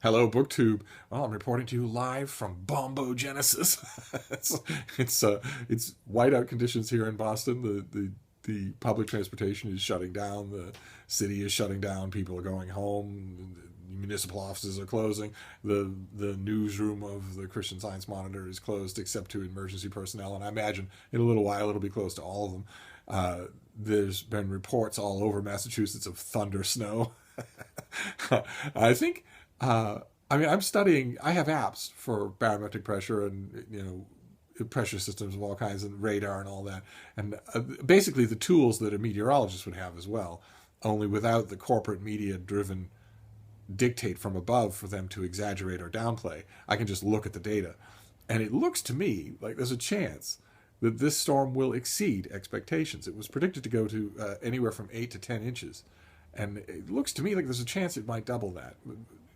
Hello, BookTube. Well, I'm reporting to you live from Bombo Genesis. It's whiteout conditions here in Boston. The public transportation is shutting down. The city is shutting down. People are going home. The municipal offices are closing. The newsroom of the Christian Science Monitor is closed except to emergency personnel. And I imagine in a little while it'll be closed to all of them. There's been reports all over Massachusetts of thunder snow. I think I'm studying. I have apps for barometric pressure and pressure systems of all kinds and radar and all that, and basically the tools that a meteorologist would have as well, only without the corporate media-driven dictate from above for them to exaggerate or downplay. I can just look at the data, and it looks to me like there's a chance that this storm will exceed expectations. It was predicted to go to anywhere from 8 to 10 inches, and it looks to me like there's a chance it might double that.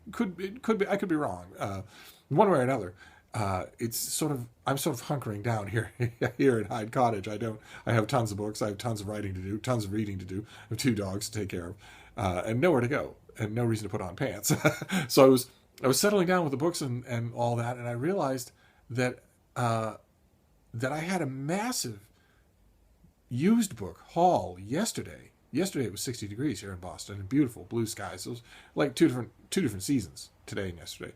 It could be. I could be wrong. One way or another, I'm sort of hunkering down here here at Hyde Cottage. I have tons of books. I have tons of writing to do, tons of reading to do. I have 2 dogs to take care of, and nowhere to go, and no reason to put on pants. So I was settling down with the books and all that, and I realized that that I had a massive used book haul yesterday. Yesterday it was 60 degrees here in Boston and beautiful blue skies. It was like two different seasons, today and yesterday.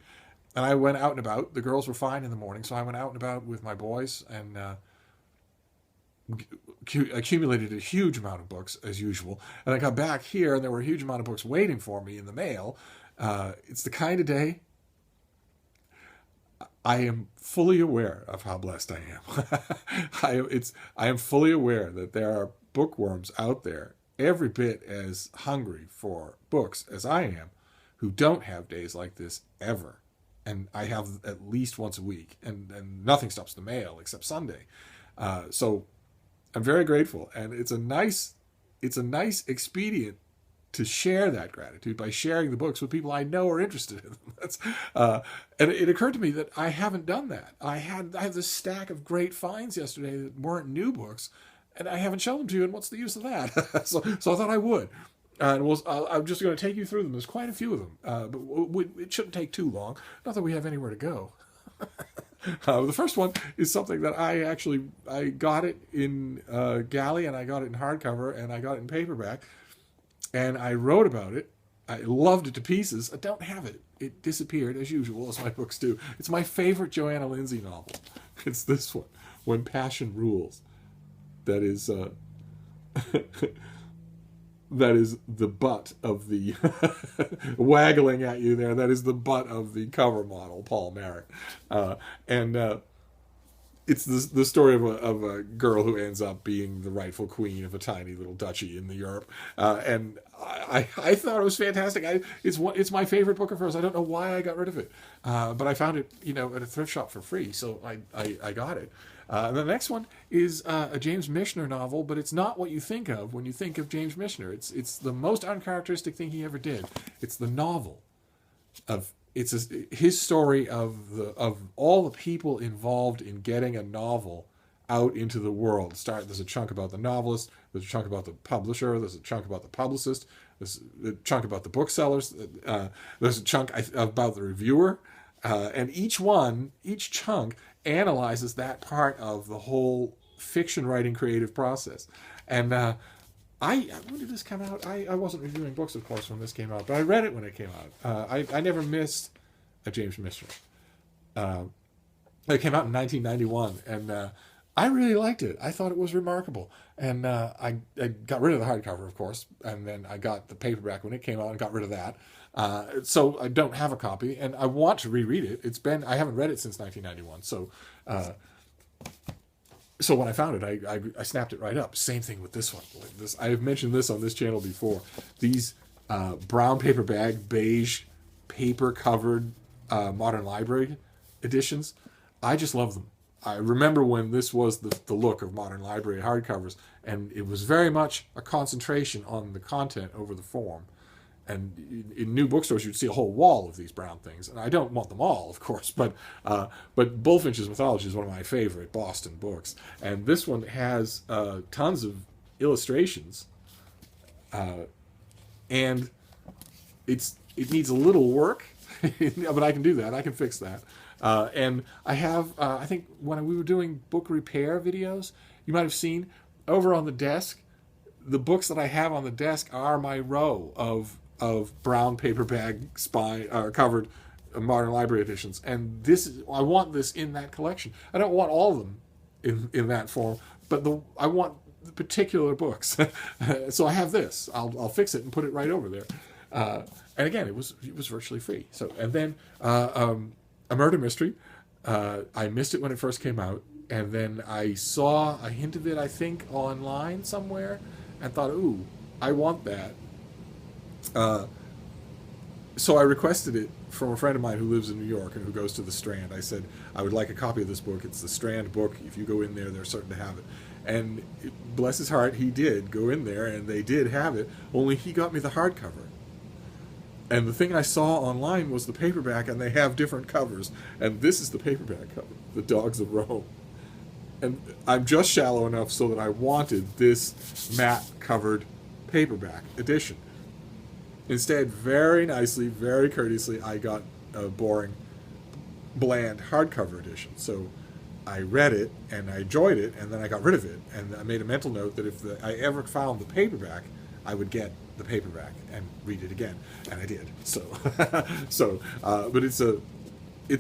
And I went out and about. The girls were fine in the morning, so I went out and about with my boys and accumulated a huge amount of books as usual. And I got back here and there were a huge amount of books waiting for me in the mail. It's the kind of day I am fully aware of how blessed I am. I am fully aware that there are bookworms out there every bit as hungry for books as I am, who don't have days like this ever. And I have at least once a week, and nothing stops the mail except Sunday. So I'm very grateful, and it's a nice expedient to share that gratitude by sharing the books with people I know are interested in them. And it occurred to me that I haven't done that. I had this stack of great finds yesterday that weren't new books, and I haven't shown them to you, and what's the use of that? so I thought I would. And I'm just going to take you through them. There's quite a few of them, but it shouldn't take too long. Not that we have anywhere to go. The first one is something that I got it in Galley, and I got it in hardcover, and I got it in paperback, and I wrote about it. I loved it to pieces. I don't have it. It disappeared, as usual, as my books do. It's my favorite Joanna Lindsay novel. It's this one, When Passion Rules. That is that is the butt of the waggling at you there. That is the butt of the cover model, Paul Merritt, and it's the story of a girl who ends up being the rightful queen of a tiny little duchy in Europe, and I thought it was fantastic. It's my favorite book of hers. I don't know why I got rid of it, but I found it at a thrift shop for free, so I got it. And the next one is a James Michener novel, but it's not what you think of when you think of James Michener. It's the most uncharacteristic thing he ever did. It's the novel of his story of all the people involved in getting a novel out into the world. There's a chunk about the novelist, there's a chunk about the publisher, there's a chunk about the publicist, there's a chunk about the booksellers, there's a chunk about the reviewer, and each chunk analyzes that part of the whole fiction writing creative process. And when did this come out? I wasn't reviewing books, of course, when this came out, but I read it when it came out. I never missed a James Michener. It came out in 1991, and I really liked it. I thought it was remarkable. And I got rid of the hardcover, of course, and then I got the paperback when it came out and got rid of that. So I don't have a copy, and I want to reread it. I haven't read it since 1991, so when I found it, I snapped it right up. Same thing with this one. I have mentioned this on this channel before. These brown paper bag, beige, paper-covered modern library editions, I just love them. I remember when this was the look of modern library hardcovers, and it was very much a concentration on the content over the form. And in new bookstores, you'd see a whole wall of these brown things. And I don't want them all, of course, but Bullfinch's Mythology is one of my favorite Boston books. And this one has tons of illustrations, and it needs a little work. but I can do that. I can fix that. And I have, I think when we were doing book repair videos, you might have seen over on the desk, the books that I have on the desk are my row of brown paper bag covered modern library editions. And I want this in that collection. I don't want all of them in that form, but I want the particular books. So I have this. I'll fix it and put it right over there. And again, it was virtually free. So, and then A Murder Mystery. I missed it when it first came out, and then I saw a hint of it, I think, online somewhere, and thought, ooh, I want that. So I requested it from a friend of mine who lives in New York and who goes to the Strand. I said, I would like a copy of this book. It's the Strand book. If you go in there, they're certain to have it. And bless his heart, he did go in there, and they did have it, only he got me the hardcover. And the thing I saw online was the paperback, and they have different covers. And this is the paperback cover, The Dogs of Rome. And I'm just shallow enough so that I wanted this matte-covered paperback edition. Instead, very nicely, very courteously, I got a boring, bland hardcover edition. So I read it, and I enjoyed it, and then I got rid of it. And I made a mental note that if I ever found the paperback, I would get the paperback and read it again, and I did. So, but it's a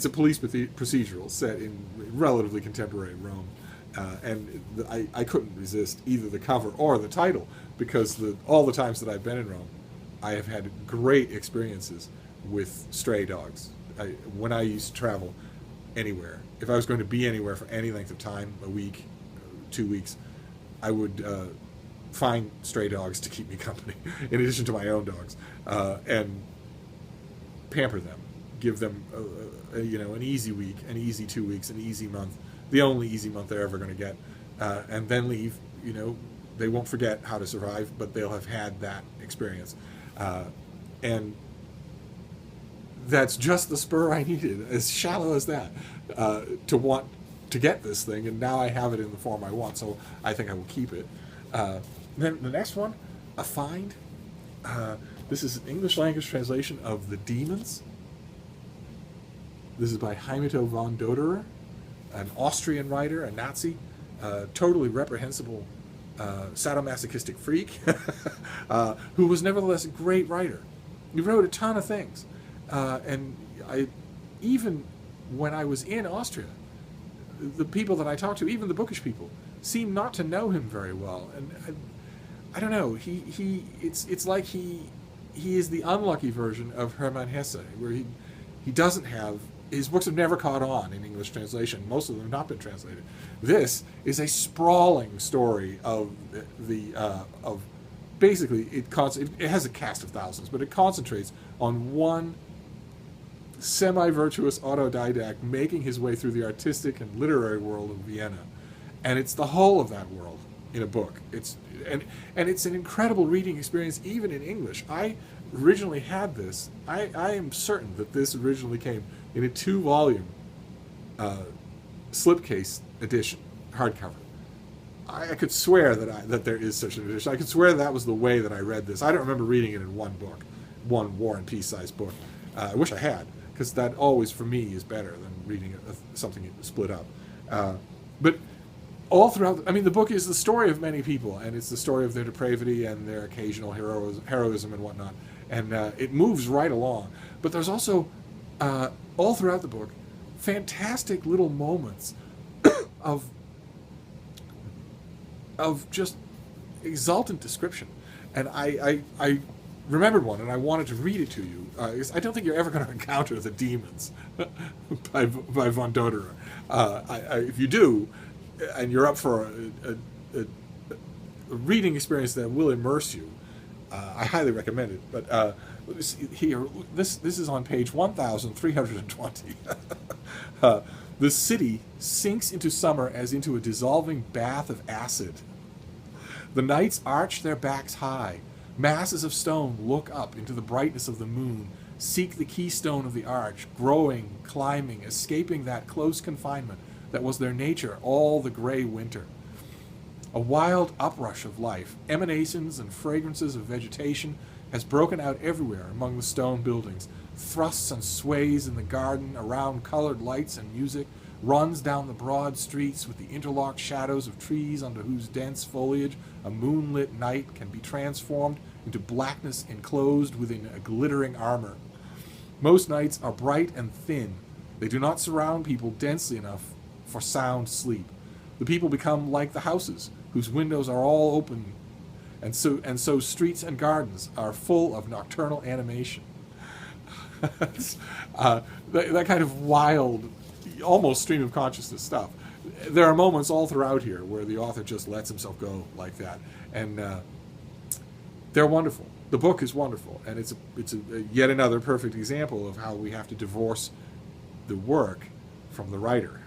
police procedural set in relatively contemporary Rome, and I couldn't resist either the cover or the title, because all the times that I've been in Rome, I have had great experiences with stray dogs. When I used to travel anywhere, if I was going to be anywhere for any length of time, a week, 2 weeks, I would find stray dogs to keep me company, in addition to my own dogs, and pamper them, give them an easy week, an easy 2 weeks, an easy month, the only easy month they're ever going to get, and then leave. They won't forget how to survive, but they'll have had that experience, and that's just the spur I needed, as shallow as that, to want to get this thing, and now I have it in the form I want, so I think I will keep it. Then the next one, a find. This is an English language translation of The Demons. This is by Herman von Doderer, an Austrian writer, a Nazi, totally reprehensible sadomasochistic freak, who was nevertheless a great writer. He wrote a ton of things. And even when I was in Austria, the people that I talked to, even the bookish people, seemed not to know him very well. And I don't know. It's like he is the unlucky version of Herman Hesse, where he doesn't have, his books have never caught on in English translation. Most of them have not been translated. This is a sprawling story of of basically it has a cast of thousands, but it concentrates on one semi-virtuous autodidact making his way through the artistic and literary world of Vienna, and it's the whole of that world in a book. It's an incredible reading experience, even in English. I originally had this. I am certain that this originally came in a 2-volume slipcase edition, hardcover. I could swear that there is such an edition. I could swear that was the way that I read this. I don't remember reading it in one book, one War and Peace size book. I wish I had, because that always, for me, is better than reading something split up. But all throughout, the book is the story of many people, and it's the story of their depravity and their occasional heroism and whatnot. And it moves right along. But there's also, all throughout the book, fantastic little moments of just exultant description. And I remembered one, and I wanted to read it to you. I don't think you're ever going to encounter The Demons by von Doderer. If you do, and you're up for a reading experience that will immerse you, I highly recommend it. But here, this is on page 1320. The city sinks into summer as into a dissolving bath of acid. The knights arch their backs high. Masses of stone look up into the brightness of the moon, seek the keystone of the arch, growing, climbing, escaping that close confinement that was their nature all the gray winter. A wild uprush of life, emanations and fragrances of vegetation, has broken out everywhere among the stone buildings, thrusts and sways in the garden around colored lights and music, runs down the broad streets with the interlocked shadows of trees under whose dense foliage a moonlit night can be transformed into blackness enclosed within a glittering armor. Most nights are bright and thin. They do not surround people densely enough for sound sleep. The people become like the houses, whose windows are all open, and so streets and gardens are full of nocturnal animation. That kind of wild, almost stream of consciousness stuff. There are moments all throughout here where the author just lets himself go like that, and they're wonderful. The book is wonderful, and it's yet another perfect example of how we have to divorce the work from the writer.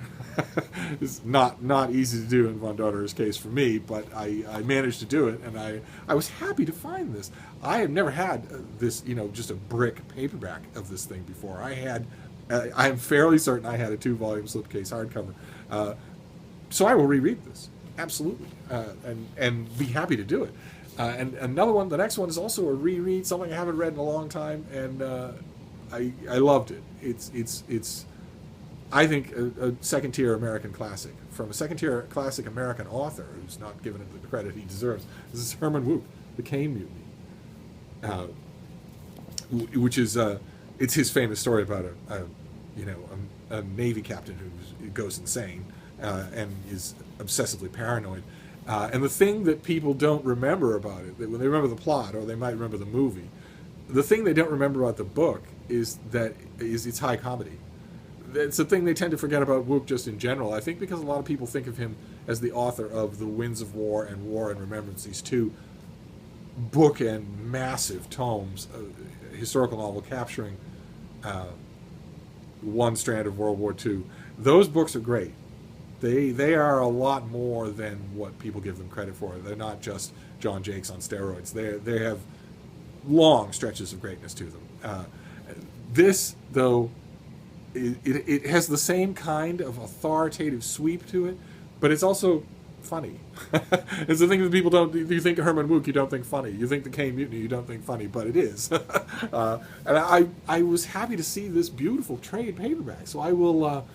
It's not easy to do in von Doderer's case for me, but I managed to do it, and I was happy to find this. I have never had this, just a brick paperback of this thing before. I'm fairly certain I had a 2-volume slipcase hardcover. So I will reread this, absolutely, and be happy to do it. And another one, the next one is also a reread, something I haven't read in a long time, and I loved it. It's I think a second-tier American classic from a second-tier classic American author who's not given it the credit he deserves. This is Herman Wouk, The Caine Mutiny, which is it's his famous story about a Navy captain who goes insane and is obsessively paranoid. And the thing that people don't remember about it, when they remember the plot, or they might remember the movie, the thing they don't remember about the book is it's high comedy. It's a thing they tend to forget about Wouk just in general. I think because a lot of people think of him as the author of The Winds of War and War and Remembrance, these two bookend massive tomes, historical novel capturing one strand of World War II. Those books are great. They are a lot more than what people give them credit for. They're not just John Jakes on steroids. They have long stretches of greatness to them. This, though, it has the same kind of authoritative sweep to it, but it's also funny. It's the thing that people don't. You think Herman Wouk, you don't think funny. You think the Caine Mutiny, you don't think funny, but it is. And I was happy to see this beautiful trade paperback, so I will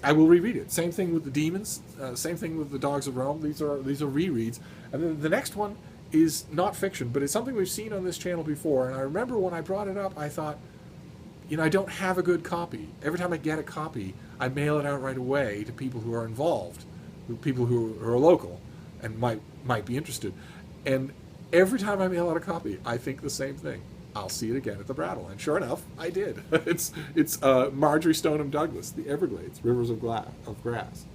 reread it. Same thing with the Demons. Same thing with the Dogs of Rome. These are rereads. And then the next one is not fiction, but it's something we've seen on this channel before. And I remember when I brought it up, I thought, I don't have a good copy. Every time I get a copy, I mail it out right away to people who are involved, people who are local and might be interested. And every time I mail out a copy, I think the same thing. I'll see it again at the Brattle. And sure enough, I did. It's Marjorie Stoneman Douglas, The Everglades, Rivers of Grass.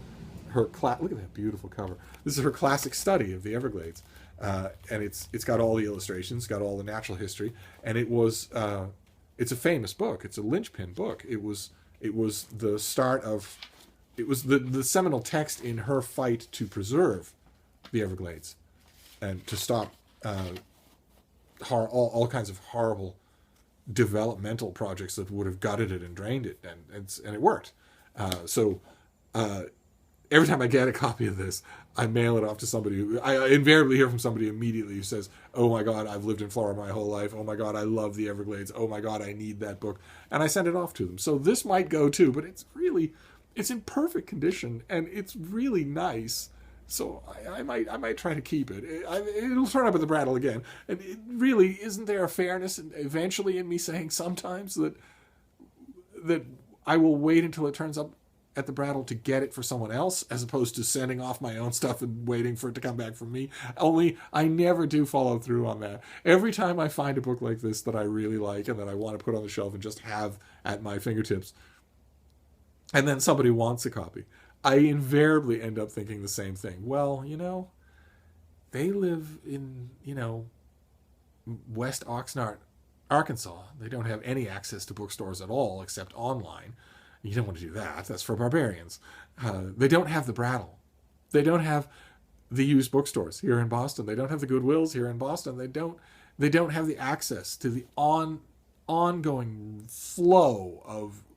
Look at that beautiful cover. This is her classic study of the Everglades. And it's got all the illustrations, got all the natural history, and it's a famous book. It's a linchpin book. It was the start of, it was the seminal text in her fight to preserve the Everglades and to stop all kinds of horrible developmental projects that would have gutted it and drained it, and it worked. So every time I get a copy of this, I mail it off to somebody. I invariably hear from somebody immediately who says, "Oh my God, I've lived in Florida my whole life. Oh my God, I love the Everglades. Oh my God, I need that book." And I send it off to them. So this might go too, but it's in perfect condition, and it's really nice. So I might try to keep it. It'll turn up at the Brattle again. And it really, isn't there a fairness eventually in me saying sometimes that I will wait until it turns up at the Brattle to get it for someone else, as opposed to sending off my own stuff and waiting for it to come back from me? Only I never do follow through on that. Every time I find a book like this that I really like and that I want to put on the shelf and just have at my fingertips, and then somebody wants a copy, I invariably end up thinking the same thing. Well, they live in, West Oxnard, Arkansas. They don't have any access to bookstores at all except online. You don't want to do that. That's for barbarians. They don't have the Brattle. They don't have the used bookstores here in Boston. They don't have the Goodwills here in Boston. They don't have the access to the ongoing flow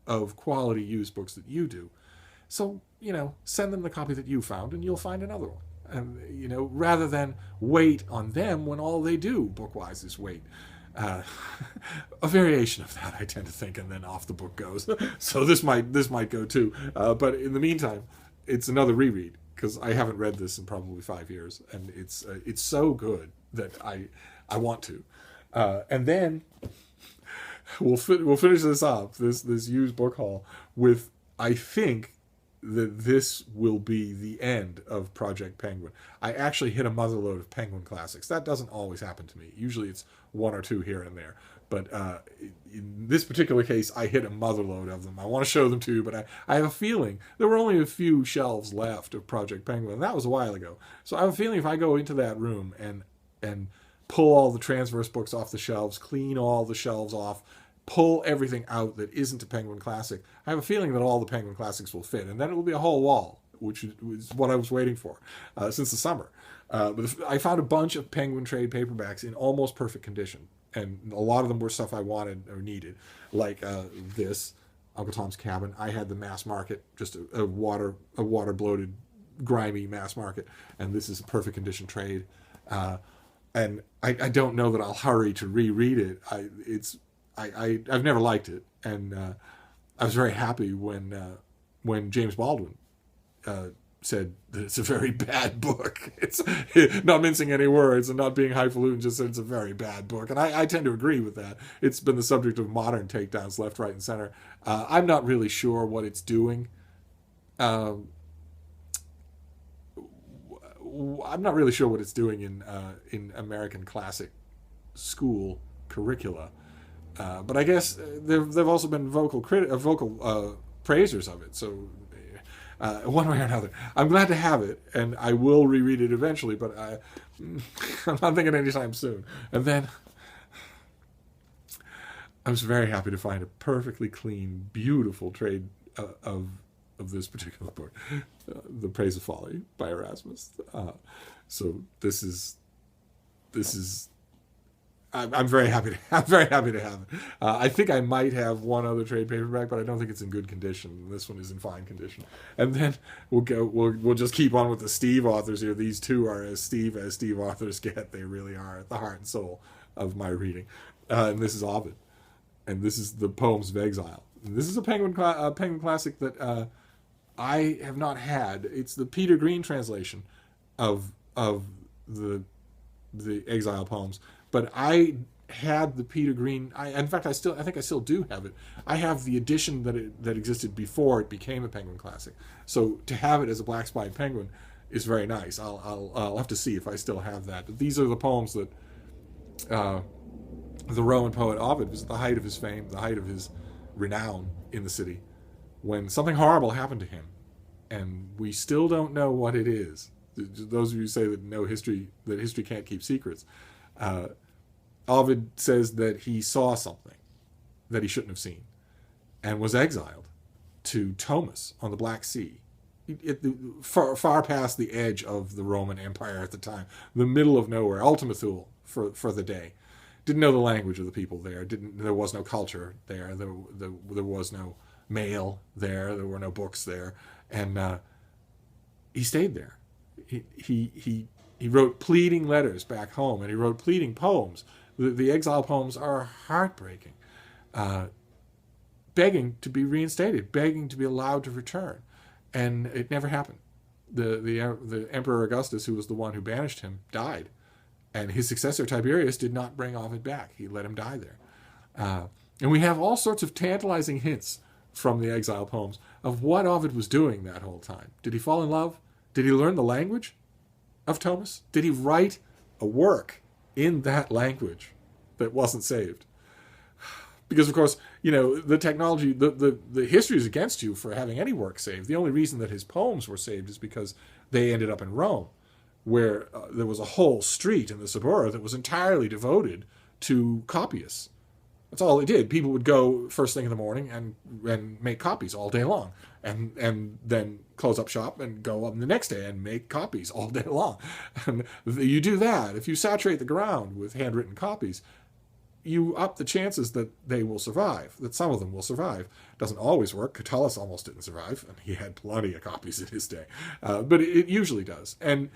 of quality used books that you do. So, send them the copy that you found and you'll find another one. And, rather than wait on them when all they do book-wise is wait. Uh, a variation of that, I tend to think, and then off the book goes. So this might go too. But in the meantime, it's another reread because I haven't read this in probably 5 years, and it's so good that I want to. And then we'll finish this up, this used book haul, with, I think that this will be the end of Project Penguin. I actually hit a motherload of Penguin classics. That doesn't always happen to me. Usually it's one or two here and there. But in this particular case, I hit a motherload of them. I want to show them to you, but I have a feeling there were only a few shelves left of Project Penguin. And that was a while ago. So I have a feeling if I go into that room and pull all the transverse books off the shelves, clean all the shelves off, pull everything out that isn't a Penguin Classic, I have a feeling that all the Penguin Classics will fit. And then it will be a whole wall, which is what I was waiting for since the summer. But I found a bunch of Penguin trade paperbacks in almost perfect condition. And a lot of them were stuff I wanted or needed. Like this, Uncle Tom's Cabin. I had the mass market, just a water bloated, grimy mass market. And this is a perfect condition trade. And I don't know that I'll hurry to reread it. I've never liked it, and I was very happy when James Baldwin said that it's a very bad book. It's not mincing any words and not being highfalutin, just said it's a very bad book, and I tend to agree with that. It's been the subject of modern takedowns left, right, and center. I'm not really sure what it's doing. I'm not really sure what it's doing in American classic school curricula. But I guess they've also been vocal praisers of it. So one way or another, I'm glad to have it, and I will reread it eventually. But I'm not thinking anytime soon. And then I was very happy to find a perfectly clean, beautiful trade of this particular book, "The Praise of Folly" by Erasmus. So this is. I'm very happy to have it. I think I might have one other trade paperback, but I don't think it's in good condition. This one is in fine condition. And then we'll just keep on with the Steve authors here. These two are as Steve authors get. They really are at the heart and soul of my reading. And this is Ovid, and this is the Poems of Exile. And this is a Penguin classic that I have not had. It's the Peter Green translation of the Exile poems. But I had the Peter Green. In fact, I think I still do have it. I have the edition that existed before it became a Penguin Classic. So to have it as a Black Spine Penguin is very nice. I'll have to see if I still have that. But these are the poems that the Roman poet Ovid was at the height of his fame, the height of his renown in the city, when something horrible happened to him, and we still don't know what it is. Those of you who say that history can't keep secrets. Ovid says that he saw something that he shouldn't have seen and was exiled to Thomas on the Black Sea, far past the edge of the Roman Empire at the time, the middle of nowhere, Ultima Thule for the day. Didn't know the language of the people there. There was no culture there. There was no mail there. There were no books there, and he stayed there. He wrote pleading letters back home, and he wrote pleading poems. The Exile poems are heartbreaking, begging to be reinstated, begging to be allowed to return, and it never happened. The Emperor Augustus, who was the one who banished him, died, and his successor Tiberius did not bring Ovid back. He let him die there, and we have all sorts of tantalizing hints from the Exile poems of what Ovid was doing that whole time. Did he fall in love? Did he learn the language of Thomas? Did he write a work in that language that wasn't saved? Because, of course, the technology, the history is against you for having any work saved. The only reason that his poems were saved is because they ended up in Rome, where there was a whole street in the Suburra that was entirely devoted to copyists. That's all they did. People would go first thing in the morning and make copies all day long, and then close up shop and go up the next day and make copies all day long. And you do that, if you saturate the ground with handwritten copies, you up the chances that they will survive, that some of them will survive. Doesn't always work. Catullus almost didn't survive, and he had plenty of copies in his day. But it usually does. And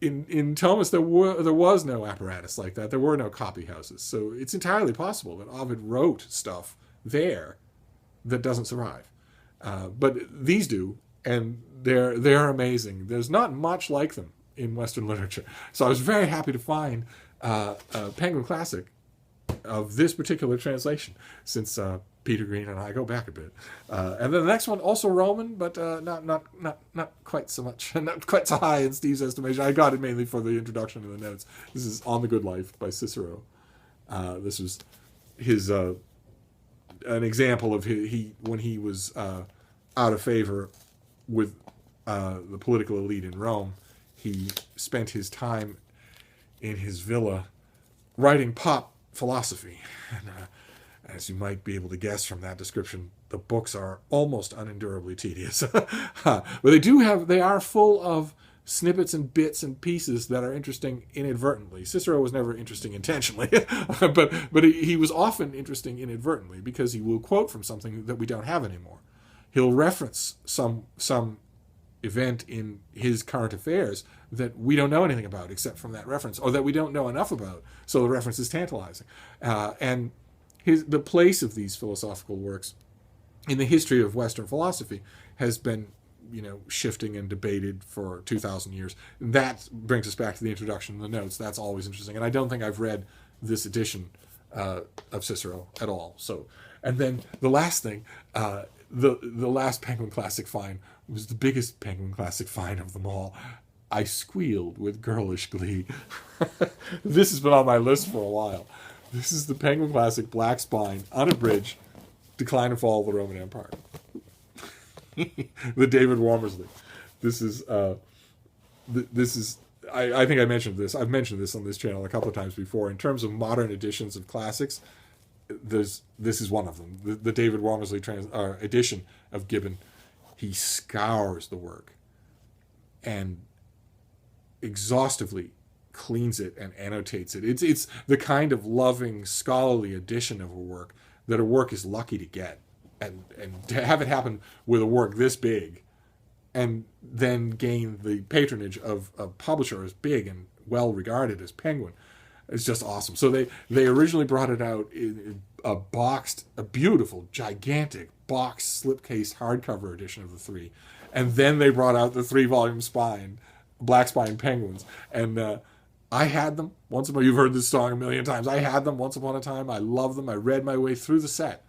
in Thomas there was no apparatus like that. There were no copy houses, so it's entirely possible that Ovid wrote stuff there that doesn't survive. But these do, and they're amazing. There's not much like them in Western literature, so I was very happy to find a Penguin Classic of this particular translation, since Peter Green and I go back a bit. And then the next one, also Roman, but not quite so much, not quite so high in Steve's estimation. I got it mainly for the introduction to the notes. This is On the Good Life by Cicero. This was his an example of he when he was out of favor with the political elite in Rome. He spent his time in his villa writing pop philosophy. And, as you might be able to guess from that description, the books are almost unendurably tedious. But they are full of snippets and bits and pieces that are interesting inadvertently. Cicero was never interesting intentionally, but he was often interesting inadvertently, because he will quote from something that we don't have anymore. He'll reference some event in his current affairs that we don't know anything about except from that reference, or that we don't know enough about, so the reference is tantalizing. And the place of these philosophical works in the history of Western philosophy has been, shifting and debated for 2,000 years. And that brings us back to the introduction and the notes. That's always interesting. And I don't think I've read this edition of Cicero at all. So, and then the last thing, the last Penguin Classic find was the biggest Penguin Classic find of them all. I squealed with girlish glee. This has been on my list for a while. This is the Penguin Classic Black Spine, unabridged, Decline and Fall of the Roman Empire. The David Wormersley. This is I think I mentioned this. I've mentioned this on this channel a couple of times before. In terms of modern editions of classics, this is one of them. The David Wormersley edition of Gibbon. He scours the work and exhaustively cleans it and annotates it. It's the kind of loving, scholarly edition of a work that a work is lucky to get, and to have it happen with a work this big, and then gain the patronage of a publisher as big and well regarded as Penguin, is just awesome. So they originally brought it out in a beautiful, gigantic boxed slipcase hardcover edition of the three, and then they brought out the 3-volume Black Spine Penguins, and I had them once upon. You've heard this song a million times. I had them once upon a time. I loved them. I read my way through the set,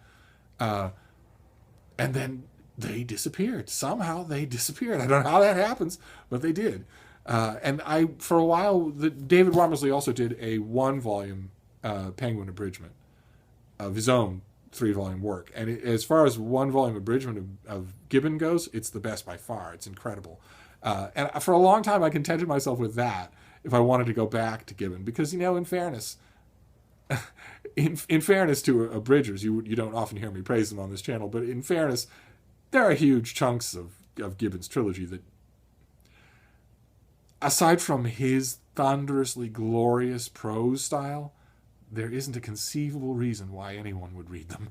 and then they disappeared. Somehow they disappeared. I don't know how that happens, but they did. And for a while, David Wormersley also did a 1-volume Penguin abridgment of his own 3-volume work. And as far as 1-volume abridgment of Gibbon goes, it's the best by far. It's incredible. And for a long time, I contented myself with that if I wanted to go back to Gibbon, because, in fairness, in fairness to abridgers, you don't often hear me praise them on this channel, but in fairness, there are huge chunks of Gibbon's trilogy that, aside from his thunderously glorious prose style, there isn't a conceivable reason why anyone would read them.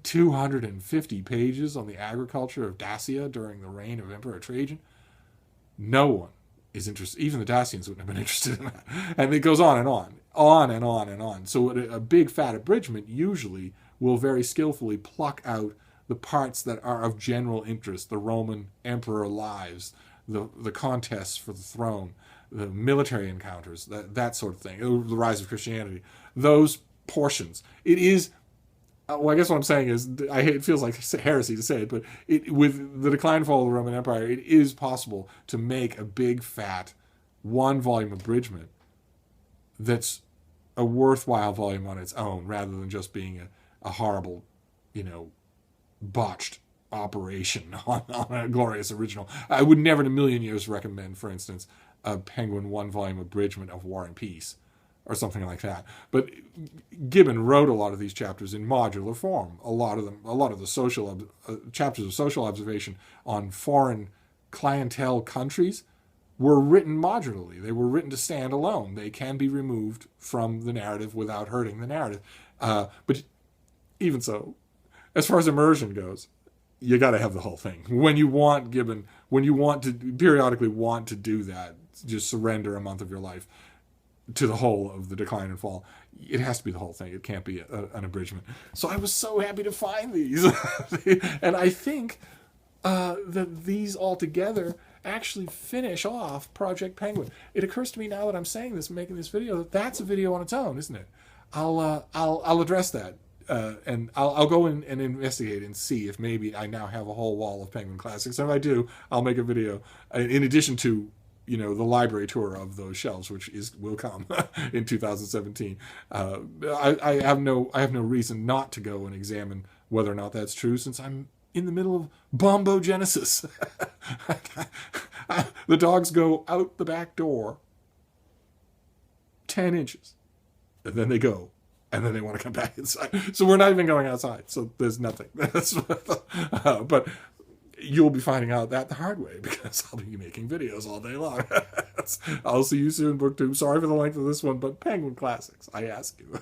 250 pages on the agriculture of Dacia during the reign of Emperor Trajan. No one is interested. Even the Dacians wouldn't have been interested in that. And it goes on and on. On and on and on. So a big fat abridgment usually will very skillfully pluck out the parts that are of general interest. The Roman emperor lives, the contests for the throne, the military encounters, that sort of thing, the rise of Christianity, those portions. It is, well, I guess what I'm saying is, it feels like heresy to say it, but with the decline and fall of the Roman Empire, it is possible to make a big, fat, 1-volume abridgment that's a worthwhile volume on its own, rather than just being a horrible, botched operation on a glorious original. I would never in a million years recommend, for instance, a Penguin 1-volume abridgment of War and Peace, or something like that. But Gibbon wrote a lot of these chapters in modular form. A lot of the social chapters of social observation on foreign clientele countries were written modularly. They were written to stand alone. They can be removed from the narrative without hurting the narrative. But even so, as far as immersion goes, you got to have the whole thing. When you want Gibbon, when you want to periodically want to do that, just surrender a month of your life to the whole of the Decline and Fall. It has to be the whole thing. It can't be an abridgment. So I was so happy to find these. And I think that these all together actually finish off Project Penguin. It occurs to me now that I'm saying this, making this video, that that's a video on its own, isn't it? I'll address that. And I'll go in and investigate and see if maybe I now have a whole wall of Penguin classics. And if I do, I'll make a video in addition to, you know, the library tour of those shelves, which will come in 2017. I have no reason not to go and examine whether or not that's true, since I'm in the middle of bombogenesis. The dogs go out the back door 10 inches, and then they go, and then they want to come back inside. So we're not even going outside. So there's nothing. But you'll be finding out that the hard way, because I'll be making videos all day long. I'll see you soon, BookTube. Sorry for the length of this one, but Penguin Classics, I ask you.